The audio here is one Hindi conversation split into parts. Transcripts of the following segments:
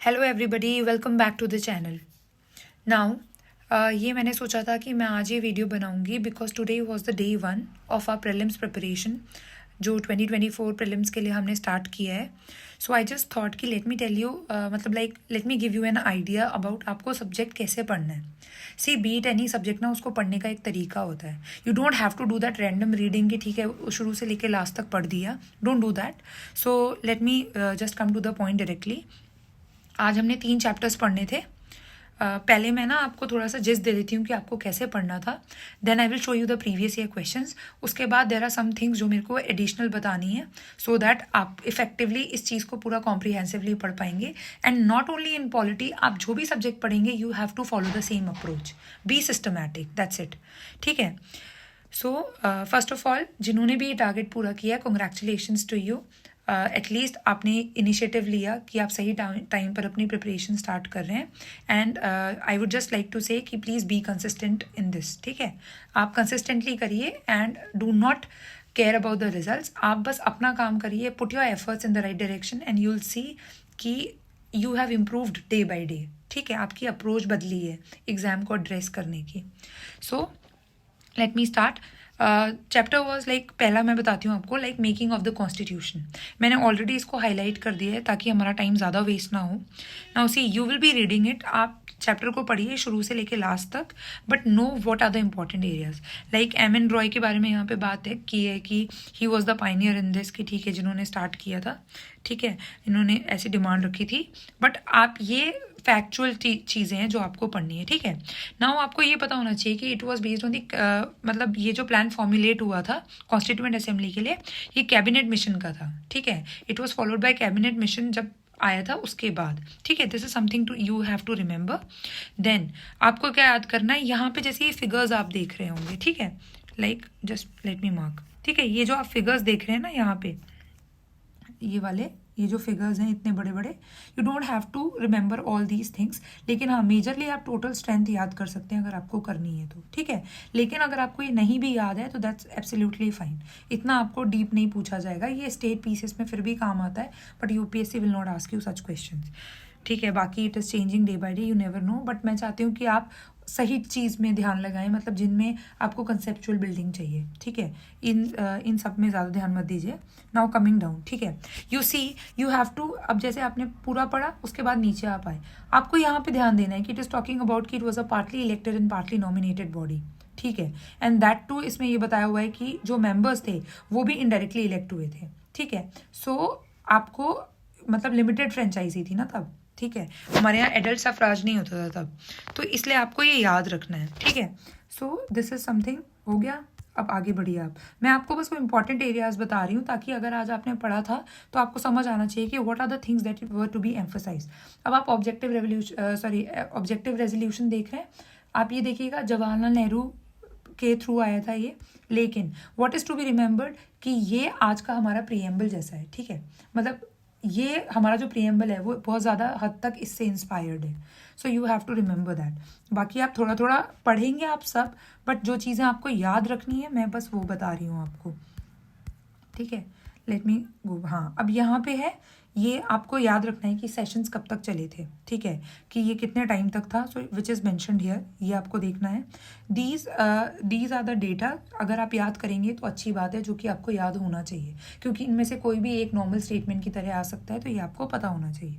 Hello everybody, welcome back to the channel. Now ये मैंने सोचा था कि मैं आज ये वीडियो बनाऊंगी because today was the day 1 of our prelims preparation जो 2024 प्रीलिम्स के लिए हमने स्टार्ट किया है। सो आई जस्ट थॉट कि let me tell you let me give you an idea about आपको सब्जेक्ट कैसे पढ़ना है। सी बीट एनी सब्जेक्ट ना, उसको पढ़ने का एक तरीका होता है। You don't have to do that random reading कि ठीक है शुरू से लेकर लास्ट तक पढ़ दिया। Don't do that. So let me just come to the point directly. आज हमने 3 चैप्टर्स पढ़ने थे। पहले मैं ना आपको थोड़ा सा जिस्ट दे देती हूँ कि आपको कैसे पढ़ना था। Then I will show you the previous year questions. उसके बाद देर आर सम थिंग्स जो मेरे को एडिशनल बतानी है सो दैट आप इफेक्टिवली इस चीज़ को पूरा कॉम्प्रिहेंसिवली पढ़ पाएंगे। And not only in polity, आप जो भी सब्जेक्ट पढ़ेंगे you have to follow the same approach, be systematic, that's it. ठीक है। सो फर्स्ट ऑफ ऑल, जिन्होंने भी ये टारगेट पूरा किया, कॉन्ग्रेचुलेशंस टू यू। एटलीस्ट आपने इनिशिएटिव लिया कि आप सही टाइम पर अपनी प्रिपरेशन स्टार्ट कर रहे हैं। And I would just like to say कि please be consistent in this. ठीक है, आप कंसिस्टेंटली करिए and do not care about the results. आप बस अपना काम करिए, put your efforts in the right direction and you will see कि you have improved day by day. ठीक है, आपकी अप्रोच बदली है एग्ज़ाम को एड्रेस करने की। सो let me start. Chapter was like, पहला मैं बताती हूँ आपको, like making of the constitution. मैंने ऑलरेडी इसको हाईलाइट कर दिया है ताकि हमारा टाइम ज़्यादा वेस्ट ना हो। Now see, you will be reading it. आप चैप्टर को पढ़िए शुरू से लेके लास्ट तक, but know what are the important areas. Like M N. Roy के बारे में यहाँ पे बात है की है कि he was the pioneer in this, कि ठीक है जिन्होंने स्टार्ट किया था। ठीक है, इन्होंने ऐसी डिमांड रखी थी। बट आप ये फैक्चुअल चीज़ें हैं जो आपको पढ़नी है। ठीक है, नाउ आपको ये पता होना चाहिए कि it was based on the, मतलब ये जो प्लान फॉर्मुलेट हुआ था कॉन्स्टिट्यूएंट असेंबली के लिए, ये कैबिनेट मिशन का था। ठीक है, it was followed by cabinet mission जब आया था उसके बाद। ठीक है, this is something to you have to remember. Then आपको क्या याद करना है, यहाँ पे जैसे ये फिगर्स आप देख रहे होंगे। ठीक है, like just let me mark. ठीक है, ये जो आप फिगर्स देख रहे हैं ना यहाँ पे, ये वाले, ये जो फिगर्स हैं इतने बड़े बड़े, you don't have to remember all these things. लेकिन हाँ, मेजरली आप टोटल स्ट्रेंथ याद कर सकते हैं अगर आपको करनी है तो। ठीक है, लेकिन अगर आपको ये नहीं भी याद है तो दैट्स एब्सोल्युटली फाइन। इतना आपको डीप नहीं पूछा जाएगा, ये स्टेट पीसेस में फिर भी काम आता है, but UPSC will not ask you such question. ठीक है, बाकी it is changing day by day, you never no. But मैं चाहती हूँ कि आप सही चीज़ में ध्यान लगाएं, मतलब जिनमें आपको कंसेप्चुअल बिल्डिंग चाहिए। ठीक है, इन सब में ज़्यादा ध्यान मत दीजिए। Now coming down. ठीक है, you see you have to, अब जैसे आपने पूरा पढ़ा उसके बाद नीचे आप आए, आपको यहाँ पे ध्यान देना है कि इट इज़ टॉकिंग अबाउट कि it was a partly elected and partly nominated body. ठीक है, एंड दैट टू इसमें ये बताया हुआ है कि जो मेंबर्स थे वो भी इनडायरेक्टली इलेक्ट हुए थे। ठीक है, सो आपको मतलब लिमिटेड फ्रेंचाइजी थी ना तब। ठीक है, हमारे यहाँ एडल्ट सफराज नहीं होता था तब, तो इसलिए आपको ये याद रखना है। ठीक है, सो दिस इज समथिंग हो गया। अब आगे बढ़िए आप, मैं आपको बस वो इंपॉर्टेंट एरियाज बता रही हूँ ताकि अगर आज आपने पढ़ा था तो आपको समझ आना चाहिए कि what are the things that were to be emphasise. अब आप ऑब्जेक्टिव रेजोल्यूशन देख रहे हैं, आप ये देखिएगा जवाहरलाल नेहरू के थ्रू आया था ये। लेकिन what is to be remembered कि ये आज का हमारा प्रीएम्बल जैसा है। ठीक है, मतलब ये हमारा जो प्रीएम्बल है वो बहुत ज़्यादा हद तक इससे इंस्पायर्ड है। So you have to remember that. बाकी आप थोड़ा थोड़ा पढ़ेंगे आप सब, बट जो चीज़ें आपको याद रखनी है मैं बस वो बता रही हूँ आपको। ठीक है, लेट मी गो। हाँ, अब यहाँ पे है, ये आपको याद रखना है कि सेशंस कब तक चले थे। ठीक है, कि ये कितने टाइम तक था। So which is mentioned here, ये आपको देखना है। These are the data. अगर आप याद करेंगे तो अच्छी बात है, जो कि आपको याद होना चाहिए, क्योंकि इनमें से कोई भी एक नॉर्मल स्टेटमेंट की तरह आ सकता है, तो ये आपको पता होना चाहिए।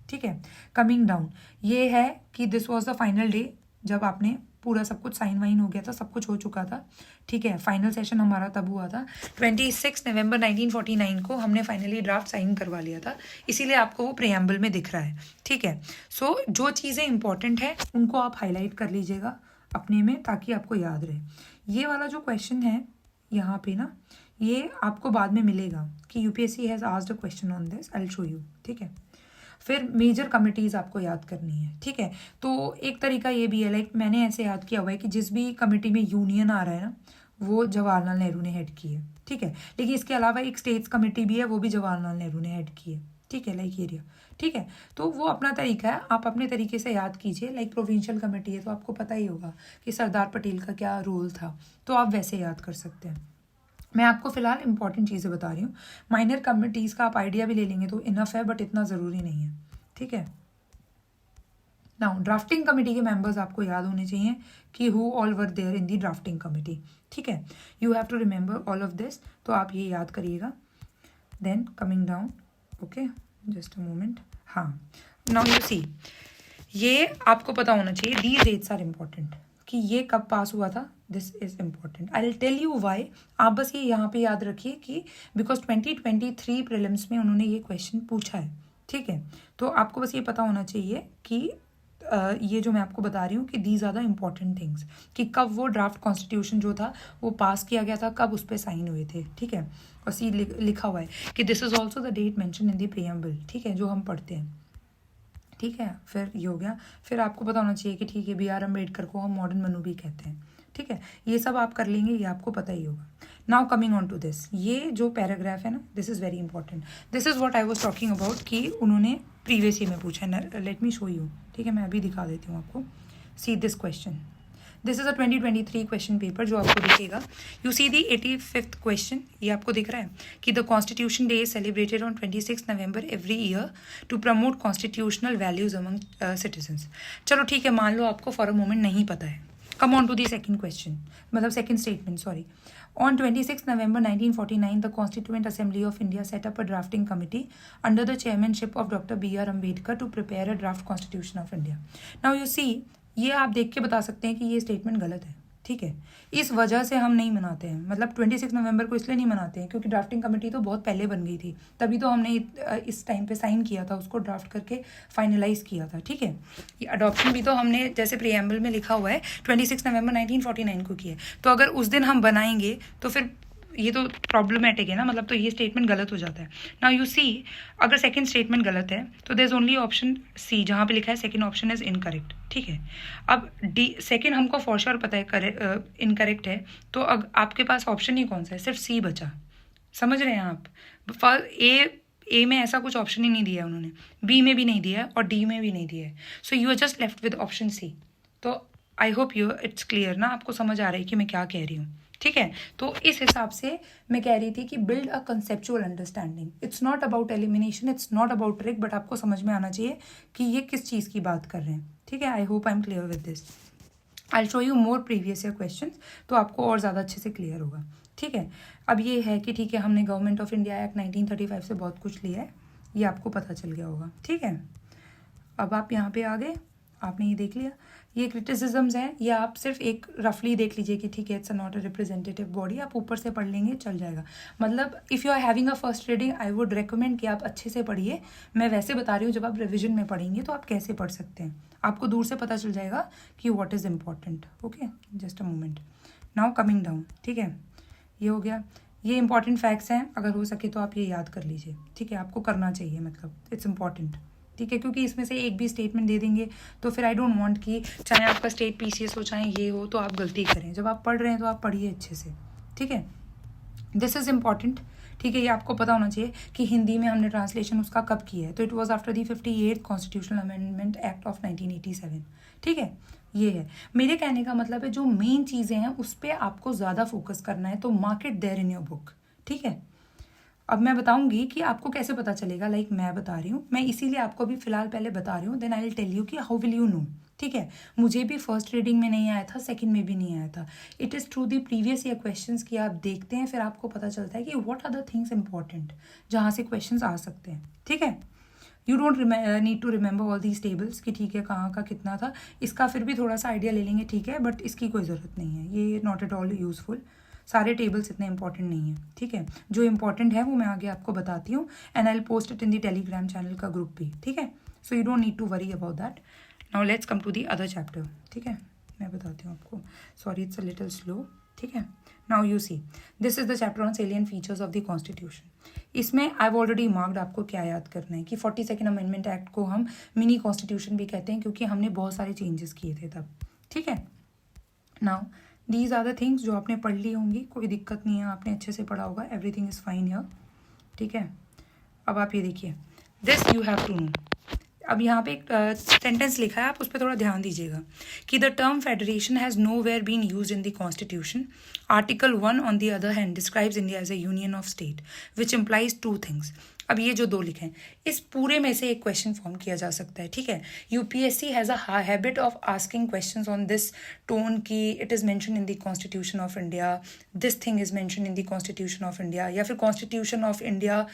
ठीक है, कमिंग डाउन, ये है कि this was the final day जब आपने पूरा सब कुछ साइन वाइन हो गया था, सब कुछ हो चुका था। ठीक है, फाइनल सेशन हमारा तब हुआ था 26 नवंबर 1949 को हमने फाइनली ड्राफ्ट साइन करवा लिया था, इसीलिए आपको वो प्रीएम्बल में दिख रहा है। ठीक है, सो जो चीज़ें इंपॉर्टेंट है उनको आप हाईलाइट कर लीजिएगा अपने में ताकि आपको याद रहे। ये वाला जो क्वेश्चन है यहाँ पे ना, ये आपको बाद में मिलेगा कि UPSC has asked a question on this, I will show you. ठीक है, फिर मेजर कमिटीज़ आपको याद करनी है। ठीक है, तो एक तरीका ये भी है, लाइक मैंने ऐसे याद किया हुआ है कि जिस भी कमेटी में यूनियन आ रहा है ना, वो जवाहरलाल नेहरू ने हेड की है। ठीक है, लेकिन इसके अलावा एक स्टेट्स कमेटी भी है, वो भी जवाहरलाल नेहरू ने हेड की है। ठीक है, लाइक एरिया। ठीक है, तो वो अपना तरीका है, आप अपने तरीके से याद कीजिए। लाइक प्रोविंशियल कमेटी है तो आपको पता ही होगा कि सरदार पटेल का क्या रोल था, तो आप वैसे याद कर सकते हैं। मैं आपको फिलहाल इंपॉर्टेंट चीज़ें बता रही हूँ। माइनर कमिटीज़ का आप आइडिया भी ले लेंगे तो इनफ है, बट इतना ज़रूरी नहीं है। ठीक है, नाउ ड्राफ्टिंग कमेटी के मेंबर्स आपको याद होने चाहिए कि who all were there in the drafting committee, ठीक है, you have to remember all of this, तो आप ये याद करिएगा. Then coming down, okay, just a moment. हाँ, नाउ यू सी, ये आपको पता होना चाहिए, दीज डेट्स आर इम्पॉर्टेंट, कि ये कब पास हुआ था. This is important. I will tell you why. आप बस ये यहाँ पे याद रखिए कि बिकॉज 2023 प्रीलिम्स में उन्होंने ये क्वेश्चन पूछा है, ठीक है. तो आपको बस ये पता होना चाहिए कि ये जो मैं आपको बता रही हूँ कि these are the important things, कि कब वो ड्राफ्ट कॉन्स्टिट्यूशन जो था वो पास किया गया था, कब उस पर साइन हुए थे, ठीक है. और सी लिखा हुआ है कि this is also the date mention in the preamble, ठीक है, जो हम पढ़ते हैं, ठीक है. फिर ये हो गया. फिर आपको पता होना चाहिए कि ठीक है, BR अम्बेडकर को हम मॉडर्न मनु भी कहते हैं, ठीक है. ये सब आप कर लेंगे, ये आपको पता ही होगा. Now coming on to this, ये जो पैराग्राफ है ना, this is very important. This is what I was talking about कि उन्होंने प्रीवियस ईयर में पूछा है. लेट मी शो यू, ठीक है, मैं अभी दिखा देती हूँ आपको. सी this question, this is a 2023 question paper जो आपको दिखेगा. You see the 85th question, ये आपको दिख रहा है कि the constitution day is celebrated on 26 November every year to promote constitutional values among citizens. चलो ठीक है, मान लो आपको फॉर अ मोमेंट नहीं पता है. Come on to the second question, मतलब second statement, sorry. On 26 November 1949, the Constituent Assembly of India set up a drafting committee under the chairmanship of Dr. B.R. Ambedkar to prepare a draft constitution of India. Now you see, ये आप देख के बता सकते हैं कि ये स्टेटमेंट गलत है, ठीक है. इस वजह से हम नहीं मनाते हैं, मतलब 26 नवंबर को इसलिए नहीं मनाते हैं क्योंकि ड्राफ्टिंग कमेटी तो बहुत पहले बन गई थी, तभी तो हमने इस टाइम पे साइन किया था, उसको ड्राफ्ट करके फाइनलाइज किया था, ठीक है. ये अडॉप्शन भी तो हमने जैसे प्रीएम्बल में लिखा हुआ है 26 नवंबर 1949 को किया है. तो अगर उस दिन हम बनाएंगे तो फिर ये तो प्रॉब्लमेटिक है ना, मतलब तो ये स्टेटमेंट गलत हो जाता है. नाउ यू सी, अगर सेकंड स्टेटमेंट गलत है तो there is only option C, जहाँ पे लिखा है सेकंड ऑप्शन इज इनकरेक्ट, ठीक है. अब डी सेकंड हमको फॉर श्योर पता है इनकरेक्ट है, तो आपके पास ऑप्शन ही कौन सा है, सिर्फ सी बचा. समझ रहे हैं आप. ए में ऐसा कुछ ऑप्शन ही नहीं दिया है उन्होंने, बी में भी नहीं दिया है और डी में भी नहीं दिया है. So you are just left with option C. तो I hope you it's clear ना, आपको समझ आ रहा है कि मैं क्या कह रही हूँ, ठीक है. तो इस हिसाब से मैं कह रही थी कि build a conceptual understanding. It's not about elimination, it's not about trick, but आपको समझ में आना चाहिए कि ये किस चीज़ की बात कर रहे हैं, ठीक है. आई hope I am clear with this. I show you more previous year question, तो आपको और ज़्यादा अच्छे से क्लियर होगा, ठीक है. अब ये है कि ठीक है, हमने गवर्नमेंट ऑफ इंडिया एक्ट 1935 से बहुत कुछ लिया है, ये आपको पता चल गया होगा, ठीक है. अब आप यहाँ पे आ गए, आपने ये देख लिया. ये क्रिटिसिजम्स हैं, ये आप सिर्फ एक रफली देख लीजिए कि ठीक है, it's not a representative body. आप ऊपर से पढ़ लेंगे, चल जाएगा. मतलब if you are having a first reading, I would recommend कि आप अच्छे से पढ़िए. मैं वैसे बता रही हूँ, जब आप रिविजन में पढ़ेंगे तो आप कैसे पढ़ सकते हैं, आपको दूर से पता चल जाएगा कि what is important. Okay, just a moment. Now coming down, ठीक है, ये हो गया. ये इंपॉर्टेंट फैक्ट्स हैं, अगर हो सके तो आप ये याद कर लीजिए, ठीक है. आपको करना चाहिए, मतलब इट्स इंपॉर्टेंट, ठीक है, क्योंकि इसमें से एक भी स्टेटमेंट दे देंगे तो फिर आई डोंट वांट कि चाहे आपका स्टेट PCS हो चाहे ये हो, तो आप गलती करें. जब आप पढ़ रहे हैं तो आप पढ़िए अच्छे से, ठीक है. दिस इज़ इम्पॉर्टेंट, ठीक है. ये आपको पता होना चाहिए कि हिंदी में हमने ट्रांसलेशन उसका कब किया है, तो it was after the 58th constitutional amendment act of 1987, ठीक है. ये है मेरे कहने का मतलब है, जो मेन चीज़ें हैं उस पर आपको ज़्यादा फोकस करना है, तो mark it there in your book, ठीक है. अब मैं बताऊंगी कि आपको कैसे पता चलेगा, लाइक मैं बता रही हूँ, मैं इसीलिए आपको भी फिलहाल पहले बता रही हूँ, then I will tell you कि हाउ विल यू नो, ठीक है. मुझे भी फर्स्ट रीडिंग में नहीं आया था, सेकंड में भी नहीं आया था. It is through the previous year questions कि आप देखते हैं, फिर आपको पता चलता है कि what are the things important जहाँ से क्वेश्चंस आ सकते हैं, ठीक है. You don't need to remember all these tables कि ठीक है कहाँ का कितना था, इसका फिर भी थोड़ा सा आइडिया ले लेंगे, ठीक है, बट इसकी कोई ज़रूरत नहीं है, ये नॉट एट ऑल यूजफुल. सारे टेबल्स इतने इंपॉर्टेंट नहीं है, ठीक है. जो इंपॉर्टेंट है वो मैं आगे आपको बताती हूँ, and I will post it in the Telegram channel का ग्रुप भी, ठीक है. So you don't need to worry about that. Now let's come to the other chapter, ठीक है. मैं बताती हूँ आपको, sorry it's a little slow, ठीक है. Now you see, this is the chapter on salient features of the constitution. इसमें आई हैव ऑलरेडी मार्क्ड आपको क्या याद करना है कि 42nd अमेंडमेंट एक्ट को हम मिनी कॉन्स्टिट्यूशन भी कहते हैं, क्योंकि हमने बहुत सारे चेंजेस किए थे तब, ठीक है. Now these are the things जो आपने पढ़ ली होंगी, कोई दिक्कत नहीं है, आपने अच्छे से पढ़ा होगा, एवरीथिंग इज़ फाइन हियर, ठीक है. अब आप ये देखिए, this you have to know. अब यहाँ पे एक सेंटेंस लिखा है, आप उस पर थोड़ा ध्यान दीजिएगा कि the term federation has nowhere been use in the constitution. Article 1 on the other hand describes India as a union of state which implies two things. अब ये जो 2 लिखे हैं, इस पूरे में से एक क्वेश्चन फॉर्म किया जा सकता है, ठीक है। UPSC has a habit of asking questions on this tone की it is mention in the constitution of India, this thing is mention in the constitution of India, या फिर Constitution of India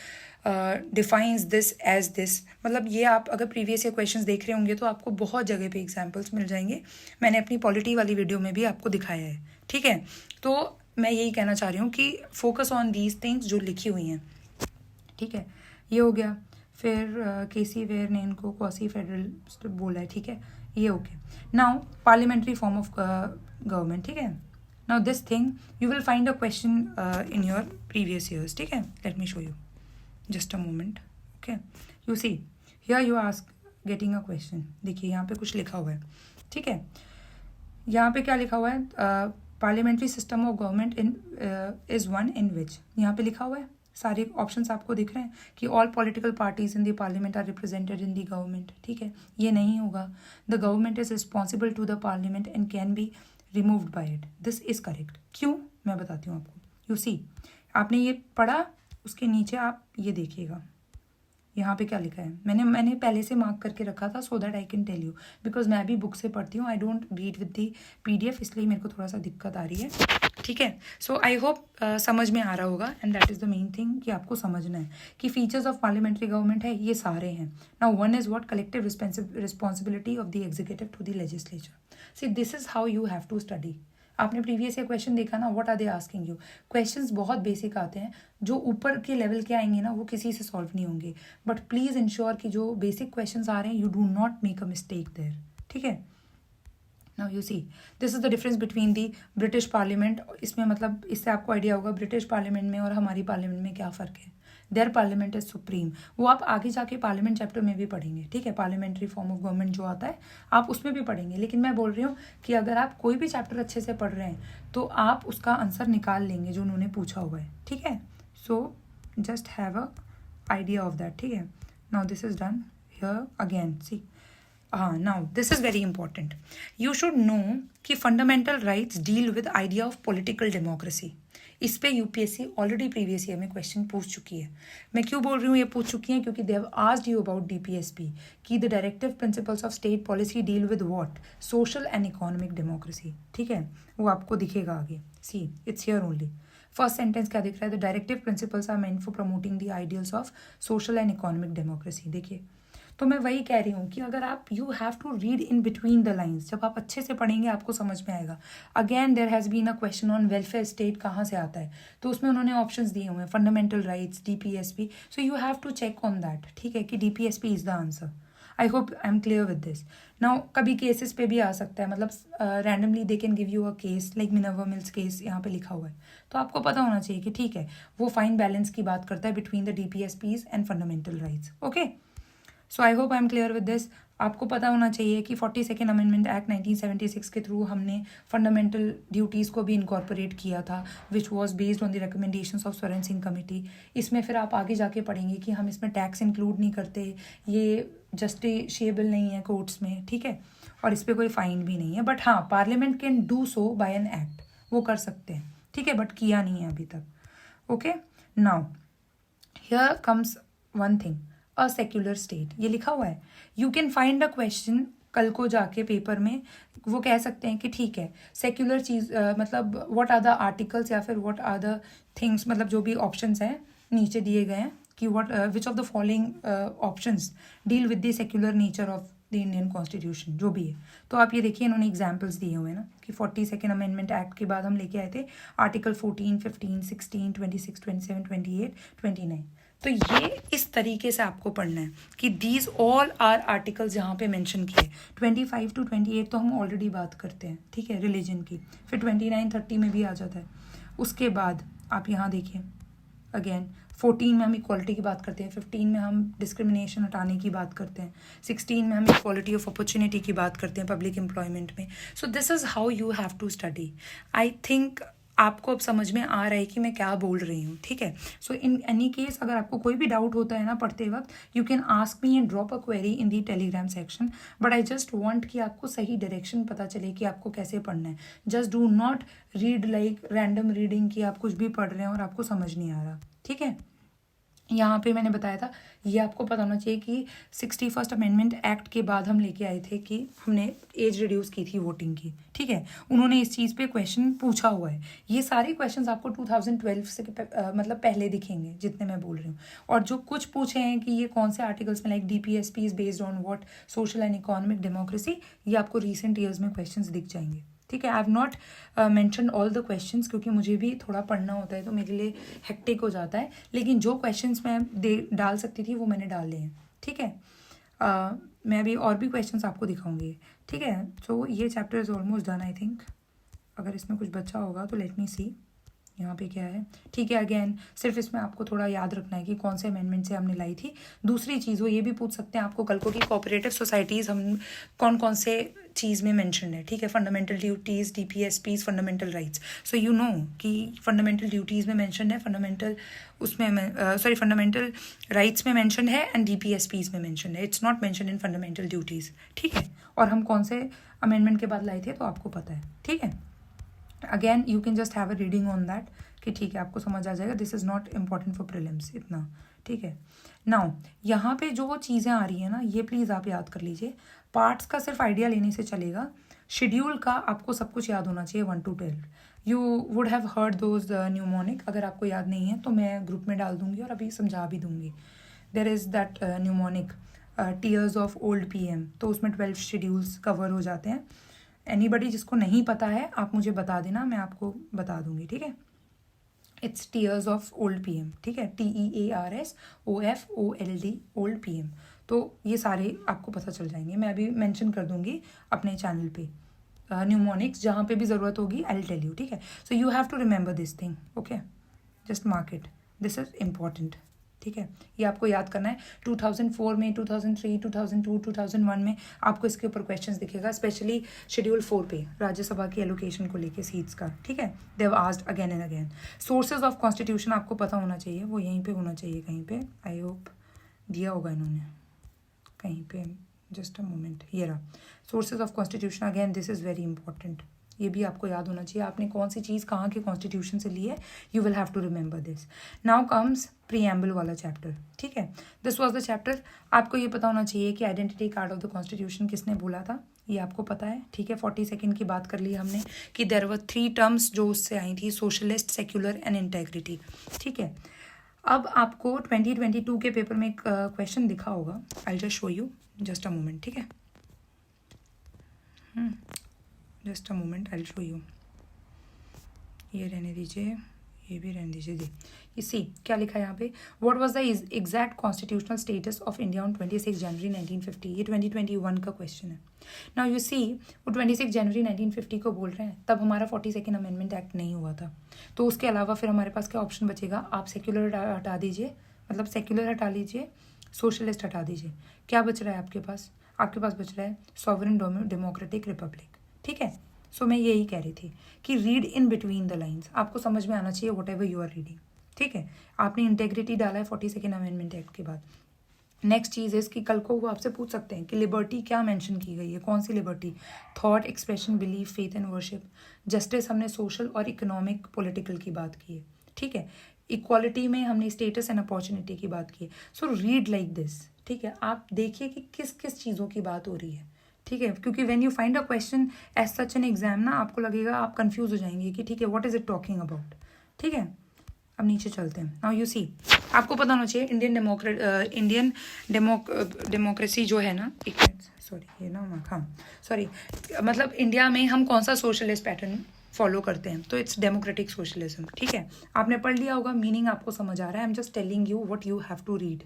defines this as this. मतलब ये आप अगर प्रीवियस ईयर क्वेश्चंस देख रहे होंगे तो आपको बहुत जगह पे एग्जांपल्स मिल जाएंगे। मैंने अपनी पॉलिटी वाली वीडियो में भी आपको दिखाया है, ठीक है। तो मैं यही कहना चाह रही हूँ कि फोकस ऑन दीज थिंग्स जो लिखी हुई हैं, ठीक है। ये हो गया। फिर केसी वेयर ने इनको क्वासी फेडरल बोला है, ठीक है, ये okay. Now parliamentary form of government, ठीक है। Now this thing you will find a question in your previous years, ठीक है। Let me show you just a moment, okay. You see here you ask getting a question. देखिए यहाँ पे कुछ लिखा हुआ है, ठीक है। यहाँ पे क्या लिखा हुआ है, parliamentary system of government in is one in which, यहाँ पे लिखा हुआ है, सारे ऑप्शंस आपको दिख रहे हैं कि all political parties in the parliament are represented in the government, ठीक है। ये नहीं होगा। The government is responsible to the parliament and can be removed by it. This is correct. क्यों, मैं बताती हूँ आपको। यू सी, आपने ये पढ़ा, उसके नीचे आप ये देखिएगा यहाँ पे क्या लिखा है। मैंने पहले से मार्क करके रखा था so that I can tell you, because मैं भी बुक से पढ़ती हूँ, I don't read with the PDF, इसलिए मेरे को थोड़ा सा दिक्कत आ रही है, ठीक है। सो आई होप समझ में आ रहा होगा, and that is the main thing कि आपको समझना है कि फीचर्स ऑफ पार्लियामेंट्री गवर्नमेंट है, ये सारे हैं। Now one is what, collective responsibility of the executive to the legislature. See this is how you have to study. आपने प्रीवियस ईयर क्वेश्चन देखा ना, what are they asking you. Questions बहुत बेसिक आते हैं, जो ऊपर के लेवल के आएंगे ना वो किसी से सॉल्व नहीं होंगे, बट प्लीज इंश्योर कि जो बेसिक क्वेश्चंस आ रहे हैं you do not make a mistake there, ठीक है। Now you see this is the difference between the British parliament, इसमें मतलब इससे आपको आइडिया होगा ब्रिटिश पार्लियामेंट में और हमारी पार्लियामेंट में क्या फ़र्क है। देयर पार्लियामेंट इज सुप्रीम, वो आप आगे जाके पार्लियामेंट चैप्टर में भी पढ़ेंगे, ठीक है। पार्लियामेंट्री फॉर्म ऑफ गवर्नमेंट जो आता है आप उसमें भी पढ़ेंगे, लेकिन मैं बोल रही हूँ कि अगर आप कोई भी चैप्टर अच्छे से पढ़ रहे हैं तो आप उसका आंसर निकाल लेंगे जो उन्होंने पूछा हुआ है, ठीक है। So just have a idea of that, ठीक है। Now this is done here again, see हाँ, now this is very important. You should know कि fundamental rights deal with idea of political democracy. इस पे यूपीएससी ऑलरेडी प्रीवियस ईयर में क्वेश्चन पूछ चुकी है। मैं क्यों बोल रही हूँ ये पूछ चुकी है, क्योंकि they have asked you about DPSP कि the directive principles of state policy deal with what, social and economic democracy, ठीक है। वो आपको दिखेगा आगे, see it's here only. First sentence क्या दिख रहा है, the directive principles are meant for promoting the ideals of social and economic democracy. देखिए, तो मैं वही कह रही हूँ कि अगर आप you have to read in between the lines, जब आप अच्छे से पढ़ेंगे आपको समझ में आएगा। Again there has been a question on welfare state कहाँ से आता है, तो उसमें उन्होंने ऑप्शंस दिए हुए हैं, fundamental rights, DPSP, so you have to check on that, ठीक है, कि DPSP is the answer. I hope I am clear with this. Now कभी केसेस पे भी आ सकता है, मतलब randomly they can give you a case like Minerva Mills case यहाँ पे लिखा हुआ है, तो आपको पता होना चाहिए कि ठीक है वो फाइन बैलेंस की बात करता है between the DPSPs and fundamental rights, okay. So I hope I am clear with this. आपको पता होना चाहिए कि 42nd अमेंडमेंट एक्ट 1976 के थ्रू हमने फंडामेंटल ड्यूटीज़ को भी इनकॉर्पोरेट किया था, which was based on the recommendations of Swaran Singh committee. इसमें फिर आप आगे जाके पढ़ेंगे कि हम इसमें टैक्स इंक्लूड नहीं करते, ये जस्टिशिएबल नहीं है कोर्ट्स में, ठीक है, और इस पर कोई फाइन भी नहीं है। बट हाँ, Parliament can do so by an act, वो कर सकते हैं, ठीक है, बट किया नहीं है अभी तक, okay. Now here comes one thing, a secular state, ये लिखा हुआ है। You can find a question कल को जाके पेपर में, वो कह सकते हैं कि ठीक है सेक्युलर चीज़ मतलब व्हाट आर द आर्टिकल्स या फिर व्हाट आर द थिंग्स, मतलब जो भी ऑप्शंस हैं नीचे दिए गए हैं कि what which of the following options deal with the secular nature of the Indian constitution, जो भी है। तो आप ये देखिए इन्होंने एग्जाम्पल्स दिए हुए हैं ना कि 42nd अमेंडमेंट एक्ट के बाद हम लेके आए थे आर्टिकल 14, 15, 16, 26, 27, 28, 29। तो ये इस तरीके से आपको पढ़ना है कि दीज ऑल आर आर्टिकल्स जहाँ पे मेंशन किए। 25 to 28 तो हम ऑलरेडी बात करते हैं, ठीक है, रिलीजन की। फिर 29, 30 में भी आ जाता है। उसके बाद आप यहाँ देखिए अगेन 14 में हम इक्वालिटी की बात करते हैं, 15 में हम डिस्क्रिमिनेशन हटाने की बात करते हैं, 16 में हम इक्वालिटी ऑफ अपॉर्चुनिटी की बात करते हैं पब्लिक एम्प्लॉयमेंट में। So this is how you have to study. I think आपको अब समझ में आ रहा है कि मैं क्या बोल रही हूँ, ठीक है। सो इन एनी केस अगर आपको कोई भी डाउट होता है ना पढ़ते वक्त, you can ask me and drop a query in the Telegram section, but I just want कि आपको सही डायरेक्शन पता चले कि आपको कैसे पढ़ना है। Just do not read like random reading कि आप कुछ भी पढ़ रहे हैं और आपको समझ नहीं आ रहा, ठीक है। यहाँ पे मैंने बताया था, ये आपको पता होना चाहिए कि 61st अमेंडमेंट एक्ट के बाद हम लेके आए थे कि हमने एज रिड्यूस की थी वोटिंग की, ठीक है। उन्होंने इस चीज़ पे क्वेश्चन पूछा हुआ है। ये सारे क्वेश्चंस आपको 2012 से मतलब पहले दिखेंगे जितने मैं बोल रही हूँ। और जो कुछ पूछे हैं कि ये कौन से आर्टिकल्स में, like DPSP is based on what, social and economic democracy, ये आपको रिसेंट ईयर्स में क्वेश्चंस दिख जाएंगे, ठीक है। I have not mention all the questions क्योंकि मुझे भी थोड़ा पढ़ना होता है तो मेरे लिए हेक्टिक हो जाता है, लेकिन जो क्वेश्चंस मैं डाल सकती थी वो मैंने डाले हैं, ठीक है। मैं अभी और भी क्वेश्चंस आपको दिखाऊंगी, ठीक है। सो ये chapter is almost done I think. अगर इसमें कुछ बचा होगा तो लेट मी सी यहाँ पे क्या है, ठीक है। अगेन सिर्फ इसमें आपको थोड़ा याद रखना है कि कौन से अमेंडमेंट से हमने लाई थी। दूसरी चीज़ वो ये भी पूछ सकते हैं आपको कल को कि कोऑपरेटिव सोसाइटीज़ हम कौन कौन से चीज़ में मेंशन है, ठीक है। Fundamental duties, DPSPs, fundamental rights. So you know कि फंडामेंटल ड्यूटीज़ में मेंशन है, फंडामेंटल फंडामेंटल राइट्स में मेंशन है एंड DPSPs में मेंशन है। It's not mention in fundamental duties, ठीक है। और हम कौन से अमेंडमेंट के बाद लाए थे तो आपको पता है, ठीक है। Again you can just have a reading on that कि ठीक है आपको समझ आ जाएगा। This is not important for prelims इतना, ठीक है। नाउ यहाँ पे जो चीज़ें आ रही हैं ना, ये प्लीज़ आप याद कर लीजिए। पार्ट्स का सिर्फ आइडिया लेने से चलेगा, शेड्यूल का आपको सब कुछ याद होना चाहिए 1 to 12। You would have heard those mnemonic, अगर आपको याद नहीं है तो मैं ग्रुप में डाल दूंगी और अभी समझा भी दूंगी। There is that mnemonic tears of old PM, तो उसमें 12 शेड्यूल्स कवर हो जाते हैं। एनीबडी जिसको नहीं पता है आप मुझे बता देना, मैं आपको बता दूंगी, ठीक है। It's tears of old PM, ठीक है, TEARSOFOLD ओल्ड PM। तो ये सारे आपको पता चल जाएंगे, मैं अभी मेंशन कर दूंगी अपने चैनल पे न्यूमोनिक्स, जहाँ पे भी ज़रूरत होगी आई विल टेल यू, ठीक है। So you have to remember this thing, okay, just mark it, this is important, ठीक है। ये आपको याद करना है। 2004 में, 2003, 2002, 2001 में आपको इसके ऊपर क्वेश्चंस दिखेगा, स्पेशली शेड्यूल 4 पे राज्यसभा की एलोकेशन को लेके सीट्स का, ठीक है। दे have asked again and again. Sources of constitution आपको पता होना चाहिए, वो यहीं पे होना चाहिए कहीं पे, आई होप दिया होगा इन्होंने कहीं पे, जस्ट अ मोमेंट, ये रहा। Sources of constitution, again this is very important, ये भी आपको याद होना चाहिए आपने कौन सी चीज़ कहाँ के कॉन्स्टिट्यूशन से ली है। You will have to remember this. Now comes preamble वाला चैप्टर, ठीक है। This was the chapter. आपको ये पता होना चाहिए कि identity card of the constitution किसने बोला था, ये आपको पता है, ठीक है। 40 सेकेंड की बात कर ली हमने कि देयर वर 3 टर्म्स जो उससे आई थी, सोशलिस्ट, सेक्युलर एंड इंटेग्रिटी, ठीक है। अब आपको 2022 के पेपर में एक क्वेश्चन दिखा होगा, I just show you, just a moment, ठीक है, just a moment, I show you. ये रहने दीजिए, ये भी रहने दीजिए। दी ये सी क्या लिखा है यहाँ पे, what was the exact constitutional status of India on 26 जनवरी 1950। ये 2021 का क्वेश्चन है। नाउ यू सी, वो 26 जनवरी 1950 को बोल रहे हैं, तब हमारा 42nd अमेंडमेंट एक्ट नहीं हुआ था। तो उसके अलावा फिर हमारे पास क्या ऑप्शन बचेगा, आप सेक्युलर हटा दीजिए, मतलब सेक्युलर हटा लीजिए, सोशलिस्ट हटा दीजिए, क्या बच रहा है आपके पास, आपके पास बच रहा है सॉवरेन डेमोक्रेटिक रिपब्लिक, ठीक है। सो मैं यही कह रही थी कि read in between the lines, आपको समझ में आना चाहिए whatever you are reading, ठीक है। आपने इंटेग्रिटी डाला है 42nd अमेंडमेंट एक्ट के बाद। नेक्स्ट चीज़ इज कि कल को वो आपसे पूछ सकते हैं कि लिबर्टी क्या मेंशन की गई है, कौन सी liberty, thought, expression, belief, faith and worship. Justice हमने सोशल और इकोनॉमिक पॉलिटिकल की बात की है, ठीक है। इक्वालिटी में हमने स्टेटस एंड अपॉर्चुनिटी की बात की है। सो रीड लाइक दिस, ठीक है। आप देखिए कि किस किस चीज़ों की बात हो रही है, ठीक है, क्योंकि when you find a question as such an exam ना, आपको लगेगा आप कंफ्यूज हो जाएंगे कि ठीक है what is it talking about, ठीक है। अब नीचे चलते हैं। नाउ यू सी, आपको पता होना चाहिए इंडियन डेमोक्रेसी जो है ना, एक मिनट, सॉरी ये ना, हाँ सॉरी, मतलब इंडिया में हम कौन सा सोशलिस्ट पैटर्न फॉलो करते हैं, तो इट्स डेमोक्रेटिक सोशलिज्म, ठीक है। आपने पढ़ लिया होगा, मीनिंग आपको समझ आ रहा है, I am just telling you what you have to read,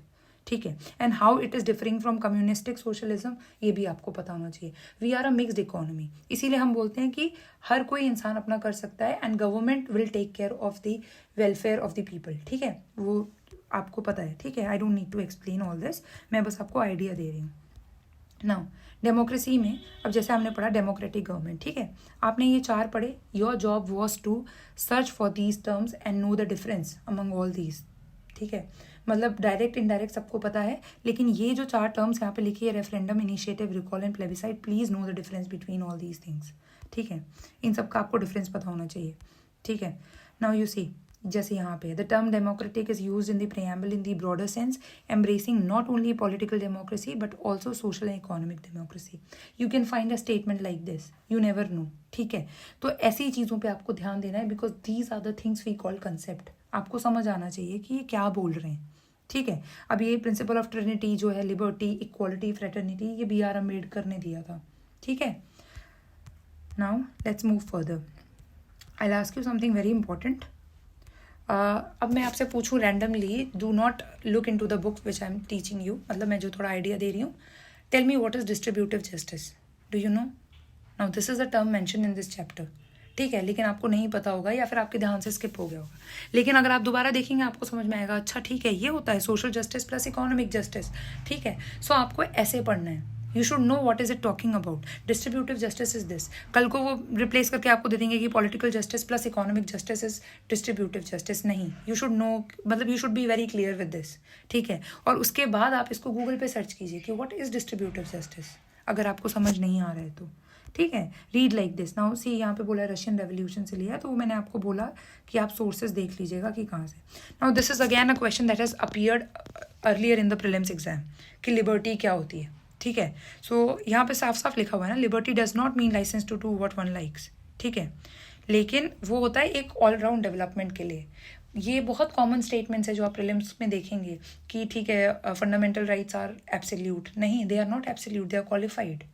ठीक है। And how it is differing from communistic socialism, ये भी आपको पता होना चाहिए। We are a mixed economy, इसीलिए हम बोलते हैं कि हर कोई इंसान अपना कर सकता है and government will take care of the welfare of the people, ठीक है, वो आपको पता है, ठीक है। I don't need to explain all this, मैं बस आपको आइडिया दे रही हूँ। नाउ डेमोक्रेसी में अब जैसे हमने पढ़ा डेमोक्रेटिक गवर्नमेंट, ठीक है, आपने ये 4 पढ़े। Your job was to search for these terms and know the difference among all these, ठीक है। मतलब डायरेक्ट इनडायरेक्ट सबको पता है, लेकिन ये जो 4 टर्म्स यहाँ पे लिखी है, referendum, initiative, recall and plebiscite, please no the difference between all these things, ठीक है। इन सब का आपको डिफरेंस पता होना चाहिए, ठीक है। नाउ यू सी, जैसे यहाँ पे the term democratic is use in the preamble in the broader sense, embracing not only political democracy but also social and economic democracy. You can find a statement like this, you never know. ठीक है, तो ऐसी चीज़ों पे आपको ध्यान देना है, because these are the things we call concept. आपको समझ आना चाहिए कि ये क्या बोल रहे हैं. ठीक है, अब ये प्रिंसिपल ऑफ ट्रिनिटी जो है, लिबर्टी, इक्वालिटी, फ्रेटर्निटी, ये B.R. अम्बेडकर ने दिया था. ठीक है, now let's move further. I ask you something very important. अब मैं आपसे पूछूं randomly, do not look into the book which I am teaching you, मतलब मैं जो थोड़ा आइडिया दे रही हूँ. Tell me what is distributive justice. Do you know? Now this is the term mention in this chapter. ठीक है, लेकिन आपको नहीं पता होगा या फिर आपके ध्यान से स्किप हो गया होगा. लेकिन अगर आप दोबारा देखेंगे आपको समझ में आएगा, अच्छा ठीक है, ये होता है social justice plus economic justice. ठीक है, सो आपको ऐसे पढ़ना है. You should know what is it talking about. Distributive justice is this. कल को वो रिप्लेस करके आपको दे देंगे कि political justice plus economic justice is distributive justice. नहीं, यू शुड नो, मतलब you should be very clear with this. ठीक है, और उसके बाद आप इसको गूगल पे सर्च कीजिए कि व्हाट इज डिस्ट्रीब्यूटिव जस्टिस, अगर आपको समझ नहीं आ रहा है तो. ठीक है, read like this. Now see, यहाँ पे बोला है रशियन रेवोल्यूशन से लिया, तो मैंने आपको बोला कि आप सोर्सेज देख लीजिएगा कि कहाँ से. Now this is again a question that has appeared earlier in the prelims exam कि लिबर्टी क्या होती है. ठीक है, सो यहाँ पे साफ साफ लिखा हुआ है ना, liberty does not mean license to do what one likes. ठीक है, लेकिन वो होता है एक ऑलराउंड डेवलपमेंट के लिए. ये बहुत कॉमन स्टेटमेंट्स है जो आप प्रीलिम्स में देखेंगे कि ठीक है फंडामेंटल राइट्स आर एब्सोल्यूट. नहीं, they are not absolute, they are qualified.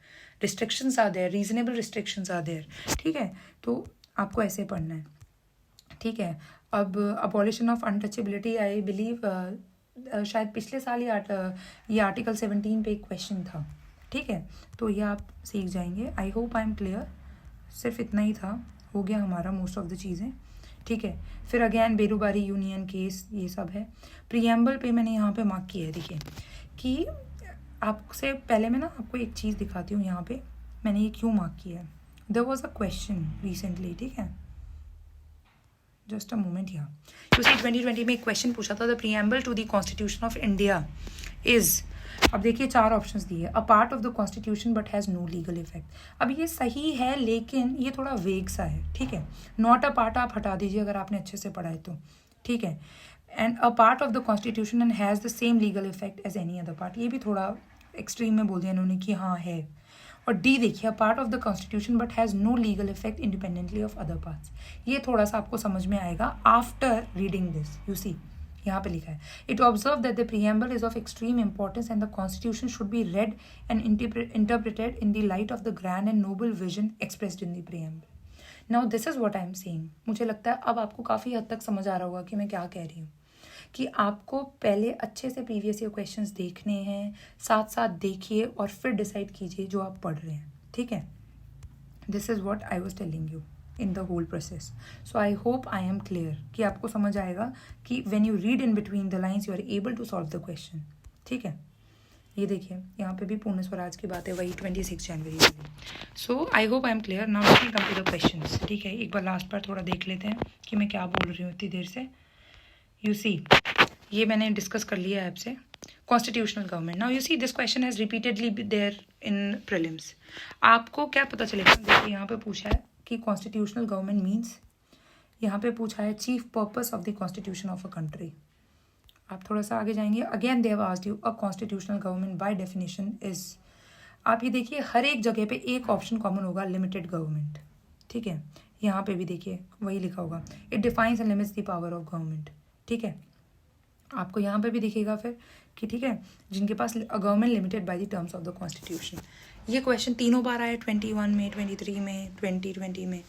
Restrictions are there, reasonable restrictions are there. ठीक है, तो आपको ऐसे पढ़ना है. ठीक है, अब abolition of untouchability, I believe शायद पिछले साल ये आर्टिकल 17 पे एक क्वेश्चन था. ठीक है, तो ये आप सीख जाएंगे. आई होप आई एम क्लियर. सिर्फ इतना ही था, हो गया हमारा मोस्ट ऑफ द चीज़ें. ठीक है, फिर अगेन बेरूबारी यूनियन केस, ये सब है. प्रीएम्बल पे मैंने यहाँ पे मार्क किया है. देखिए कि आपसे पहले मैं ना आपको एक चीज़ दिखाती हूँ. यहाँ पे मैंने ये क्यों मार्क किया है. There was a question recently. ठीक है, जस्ट अ मोमेंट. यहाँ यू सी 2020 में एक क्वेश्चन पूछा था, the preamble to the constitution of India is, अब देखिए 4 ऑप्शंस दिए, a part of the constitution but has no legal effect. अब ये सही है लेकिन ये थोड़ा वेग सा है. ठीक है, नॉट अ पार्ट आप हटा दीजिए अगर आपने अच्छे से पढ़ा है तो. ठीक है, and a part of the constitution and has the same legal effect as any other part, ये भी थोड़ा एक्सट्रीम में बोल दिया इन्होंने कि हाँ है. और डी देखिए, part of the constitution but has no legal effect independently of other parts. ये थोड़ा सा आपको समझ में आएगा after reading this. You see यहाँ पे लिखा है, it observe that the preamble is of extreme importance and the constitution should be read and interpreted in the light of the grand and noble vision expressed in the preamble. Now this is what I am saying. मुझे लगता है अब आपको काफ़ी हद तक समझ आ रहा होगा कि मैं क्या कह रही हूँ, कि आपको पहले अच्छे से प्रीवियस ईयर क्वेश्चंस देखने हैं, साथ साथ देखिए और फिर डिसाइड कीजिए जो आप पढ़ रहे हैं. ठीक है, this is what I was telling you in the whole process. So I hope I am clear कि आपको समझ आएगा कि when you read in between the lines you are able to solve the question. ठीक है, ये देखिए यहाँ पे भी पूर्ण स्वराज की बात है, वही 26 जनवरी वाली. So I hope I am clear. Now let me come to the questions. ठीक है, एक बार लास्ट बार थोड़ा देख लेते हैं कि मैं क्या बोल रही हूँ इतनी देर से. यू सी, ये मैंने डिस्कस कर लिया है आपसे. Constitutional government. Now you see this question has repeatedly there in prelims. आपको क्या पता चलेगा, देखिए यहाँ पे पूछा है कि कॉन्स्टिट्यूशनल गवर्नमेंट मीन्स, यहाँ पे पूछा है chief purpose of the constitution of a country. आप थोड़ा सा आगे जाएंगे, again they have asked you a constitutional government by definition is. आप ये देखिए हर एक जगह पे एक ऑप्शन कॉमन होगा, लिमिटेड गवर्नमेंट. ठीक है, यहाँ पे भी देखिए वही लिखा होगा, it defines and limits the power of government. ठीक है, आपको यहाँ पे भी दिखेगा फिर कि ठीक है, जिनके पास government limited by the terms of the Constitution. ये क्वेश्चन तीनों बार आया, 21 में, 23 में, 2020 में.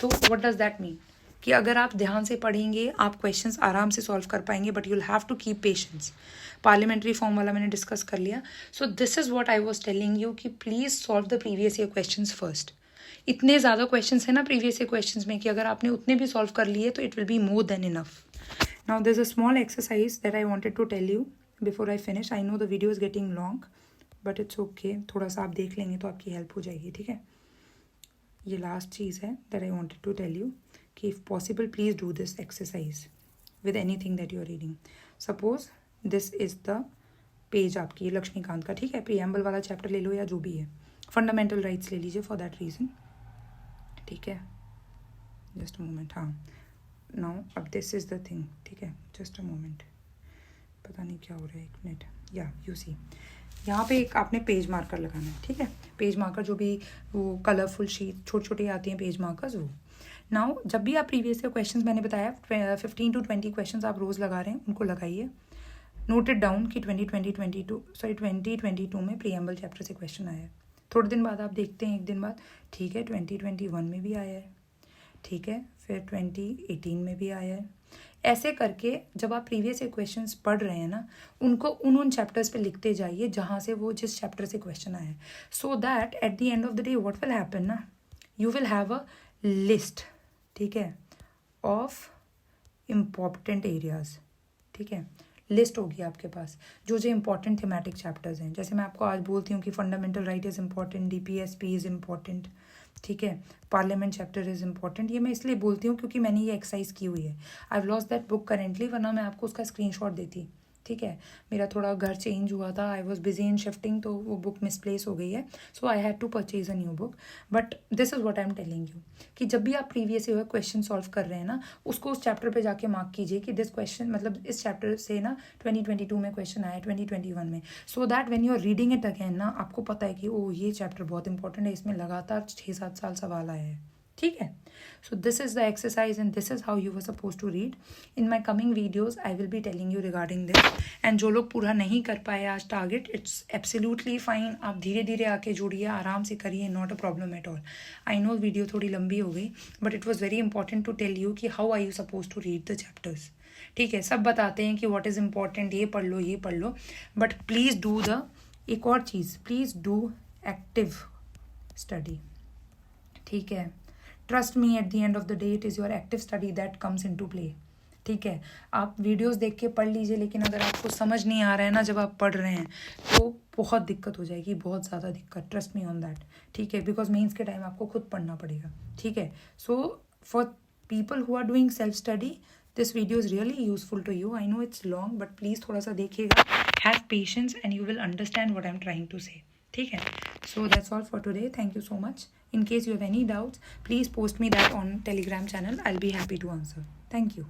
तो व्हाट डज दैट मीन कि अगर आप ध्यान से पढ़ेंगे आप क्वेश्चंस आराम से सॉल्व कर पाएंगे, but you will have to keep patience. Parliamentary form वाला मैंने डिस्कस कर लिया. So this is what I was telling you कि please solve the previous year questions first. इतने ज़्यादा क्वेश्चंस हैं ना प्रीवियस ईयर क्वेश्चंस में कि अगर आपने उतने भी सॉल्व कर लिए तो it will be more than enough. Now there's a small exercise that I wanted to tell you before I finish. I know the video is getting long, but it's okay. थोड़ा सा आप देख लेंगे तो आपकी हेल्प हो जाएगी. ठीक है, ये लास्ट चीज़ है that I wanted to tell you कि if possible please do this exercise with anything that you are reading. Suppose this is the page आपकी लक्ष्मीकांत का. ठीक है, प्रीएम्बल वाला चैप्टर ले लो या जो भी है, फंडामेंटल राइट्स ले लीजिए फॉर दैट रीज़न. ठीक है, जस्ट अ मोमेंट. हाँ, नाउ अब दिस इज़ द थिंग, ठीक है, जस्ट अ मोमेंट, पता नहीं क्या हो रहा है, एक मिनट, या यू सी यहाँ पे एक आपने पेज मार्कर लगाना है, ठीक है, पेज मार्कर जो भी वो कलरफुल शीट छोटी छोटी आती हैं पेज मार्कर्स, वो नाउ जब भी आप प्रीवियस ईयर क्वेश्चंस, मैंने बताया 15 to 20 क्वेश्चंस आप रोज़ लगा रहे हैं, उनको लगाइए, नोट इट डाउन कि 2022 में प्रीएम्बल चैप्टर से क्वेश्चन आया है। थोड़े दिन बाद आप देखते हैं, एक दिन बाद, ठीक है 2021 में भी आया है, ठीक है, फिर 2018 में भी आया है। ऐसे करके जब आप प्रीवियस ईयर क्वेश्चंस पढ़ रहे हैं ना, उनको उन चैप्टर्स पे लिखते जाइए जहाँ से वो जिस चैप्टर से क्वेश्चन आया है, so that at the end of the day what will happen ना, you will have a list, ठीक है, ऑफ इम्पॉर्टेंट एरियाज, ठीक है, लिस्ट होगी आपके पास जो जो इम्पॉर्टेंट थीमेटिक चैप्टर्स हैं। जैसे मैं आपको आज बोलती हूँ कि fundamental right is important, DPSP is important, ठीक है, पार्लियामेंट चैप्टर इज़ इम्पॉर्टेंट, ये मैं इसलिए बोलती हूँ क्योंकि मैंने ये एक्सरसाइज की हुई है। I have lost that book currently, वरना मैं आपको उसका स्क्रीनशॉट देती, ठीक है, मेरा थोड़ा घर चेंज हुआ था, I was busy in shifting, तो वो बुक मिसप्लेस हो गई है, so I had to purchase a new book. But this is what I am telling you कि जब भी आप प्रीवियस ईयर क्वेश्चन सॉल्व कर रहे हैं ना, उसको उस चैप्टर पे जाके मार्क कीजिए कि दिस क्वेश्चन, मतलब इस चैप्टर से ना 2022 में क्वेश्चन आया, 2021 में, so that when you are reading it again ना, आपको पता है कि ओ ये चैप्टर बहुत इंपॉर्टेंट है, इसमें लगातार 6-7 साल सवाल आया है, ठीक है। So this is the exercise and this is how you were suppose to read. In my coming videos I will be telling you regarding this, and जो लोग पूरा नहीं कर पाए आज टारगेट, इट्स एब्सोल्युटली फाइन, आप धीरे धीरे आके जुड़िए, आराम से करिए, not a problem at all. I know video थोड़ी लंबी हो गई, but it was very important to tell you कि how are you suppose to read the chapters, ठीक है। सब बताते हैं कि व्हाट इज़ इम्पॉर्टेंट, ये पढ़ लो, ये पढ़ लो, बट प्लीज़ डू द, एक और चीज़, प्लीज़ डू एक्टिव स्टडी, ठीक है। Trust me, at the end of the day it is your active study that comes into play, ठीक है। आप वीडियोस देख के पढ़ लीजिए, लेकिन अगर आपको समझ नहीं आ रहा है ना जब आप पढ़ रहे हैं, तो बहुत दिक्कत हो जाएगी, बहुत ज़्यादा दिक्कत, ट्रस्ट मी ऑन दैट, ठीक है, बिकॉज मेंस के टाइम आपको खुद पढ़ना पड़ेगा, ठीक है। So for people who are doing self study, this video is really useful to you. I know it's long, but please थोड़ा सा देखिएगा, have patience and you will understand what I am trying to say, ठीक है। So that's all for today. Thank you so much. In case you have any doubts, please post me that on Telegram channel. I'll be happy to answer. Thank you.